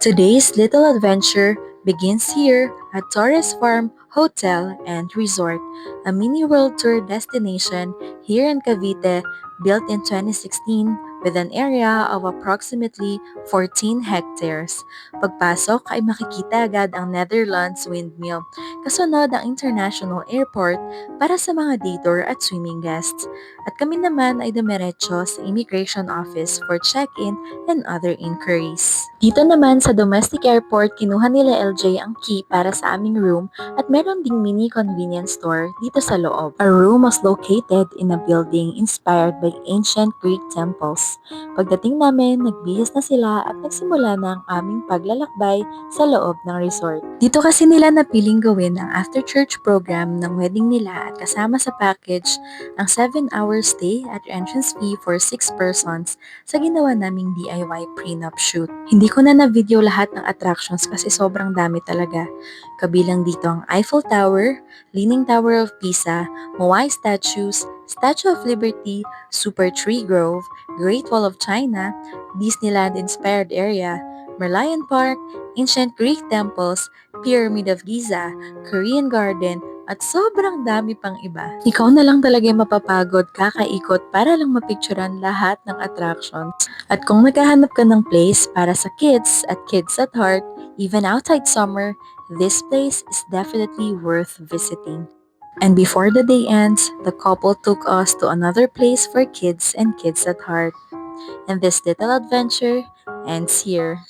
Today's little adventure begins here at Torres Farm Hotel and Resort, a mini world tour destination here in Cavite, built in 2016 with an area of approximately 14 hectares. Pagpasok ay makikita agad ang Netherlands Windmill, kasunod ang International Airport para sa mga day tour at swimming guests. At kami naman ay dumiretso sa Immigration Office for check-in and other inquiries. Dito naman sa domestic airport, kinuha nila LJ ang key para sa aming room at meron ding mini convenience store dito sa loob. Our room was located in a building inspired by ancient Greek temples. Pagdating namin, nagbihis na sila at nagsimula na ang aming paglalakbay sa loob ng resort. Dito kasi nila napiling gawin ang after-church program ng wedding nila at kasama sa package ang 7-hour stay at entrance fee for 6 persons sa ginawa naming DIY prenup shoot. Hindi ko na na-video lahat ng attractions kasi sobrang dami talaga. Kabilang dito ang Eiffel Tower, Leaning Tower of Pisa, Moai statues, Statue of Liberty, Super Tree Grove, Great Wall of China, Disneyland-inspired area, Merlion Park, ancient Greek temples, Pyramid of Giza, Korean Garden, at sobrang dami pang iba. Ikaw na lang talaga yung mapapagod kakaikot para lang mapicturan lahat ng attractions. At kung naghahanap ka ng place para sa kids at kids at heart, even outside summer, this place is definitely worth visiting. And before the day ends, the couple took us to another place for kids and kids at heart. And this little adventure ends here.